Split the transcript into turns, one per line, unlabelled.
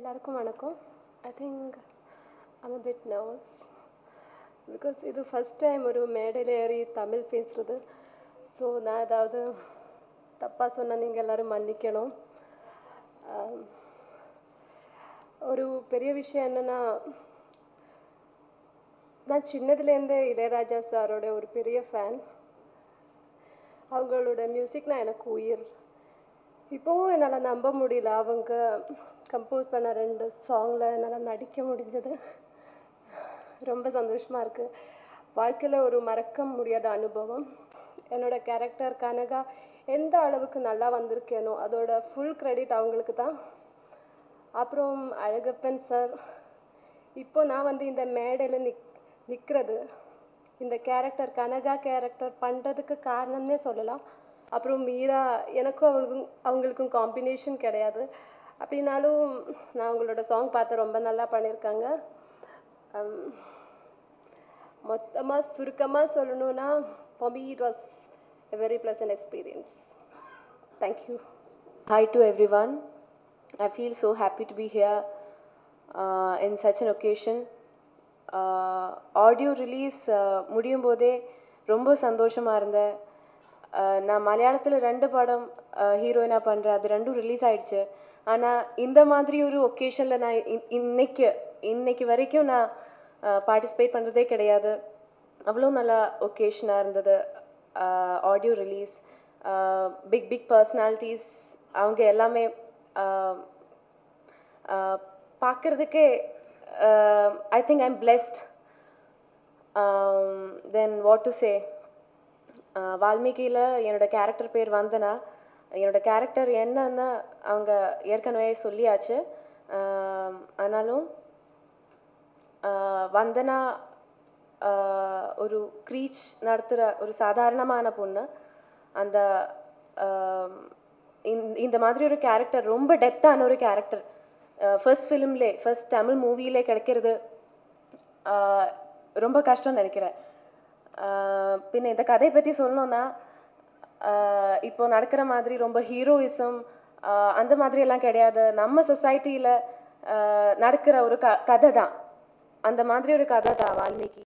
எல்லாருக்கும் வணக்கம். I think I'm a bit nervous because இது ஃபஸ்ட் டைம் ஒரு மேடையில் ஏறி தமிழ் பேசுகிறது. ஸோ நான் ஏதாவது தப்பாக சொன்னால் நீங்கள் எல்லோரும் மன்னிக்கணும். ஒரு பெரிய விஷயம் என்னென்னா, நான் சின்னதுலேருந்தே இளையராஜா சாரோட ஒரு பெரிய ஃபேன். அவங்களோட மியூசிக்னால் எனக்கு உயிர். இப்போவும் என்னால் நம்ப முடியல, அவங்க கம்போஸ் பண்ண 2 சாங்கில் என்னால் நடிக்க முடிஞ்சது. ரொம்ப சந்தோஷமாக இருக்குது. வாழ்க்கையில் ஒரு மறக்க முடியாத அனுபவம். என்னோடய கேரக்டர் கனகா எந்த அளவுக்கு நல்லா வந்திருக்கேனோ அதோட ஃபுல் கிரெடிட் அவங்களுக்கு தான். அப்புறம் அழகப்பன் சார், இப்போ நான் இந்த மேடையில் நிற்கிறது இந்த கேரக்டர் கனகா கேரக்டர் பண்ணுறதுக்கு காரணம்னே சொல்லலாம். அப்புறம் மீரா, எனக்கும் அவங்களுக்கும் காம்பினேஷன் கிடையாது. அப்படின்னாலும் நான் அவங்களோட சாங் பார்த்து ரொம்ப நல்லா பண்ணியிருக்காங்க. மொத்தமாக சுருக்கமாக சொல்லணுன்னா, for me it was a very pleasant experience. Thank you.
Hi to everyone. I feel so happy to be here in such an occasion. Audio release முடியும் போதே ரொம்ப சந்தோஷமாக இருந்தேன். நான் மலையாளத்தில் 2 படம் ஹீரோயினாக பண்ணுறேன். அது 2ம் ரிலீஸ் ஆகிடுச்சு. ஆனால் இந்த மாதிரி ஒரு ஒகேஷனில் நான் இன்னைக்கு வரைக்கும் நான் பார்ட்டிசிபேட் பண்ணுறதே கிடையாது. அவ்வளோ நல்லா ஒகேஷனாக இருந்தது. ஆடியோ ரிலீஸ், பிக் பர்சனாலிட்டிஸ், அவங்க எல்லாமே பார்க்குறதுக்கே I think I am blessed. Then what to say, வால்மீகியில் என்னோடய கேரக்டர் பேர் வந்தனா. என்னோடய கேரக்டர் என்னன்னு அவங்க ஏற்கனவே சொல்லியாச்சு. ஆனாலும் வந்தனா ஒரு க்ரீச் நடத்துகிற ஒரு சாதாரணமான பொண்ணு. அந்த இந்த மாதிரி ஒரு கேரக்டர், ரொம்ப டெப்த்தான ஒரு கேரக்டர் ஃபர்ஸ்ட் தமிழ் மூவிலே கிடைக்கிறது ரொம்ப கஷ்டம்னு நினைக்கிறேன். பின்ன இந்த கதையை பற்றி சொல்லணுன்னா, இப்போ நடக்கிற மாதிரி ரொம்ப ஹீரோயிசம் அந்த மாதிரி எல்லாம் கிடையாது. நம்ம சொசைட்டியில் நடக்கிற ஒரு கதை தான். அந்த மாதிரி ஒரு கதை தான் வால்மீகி.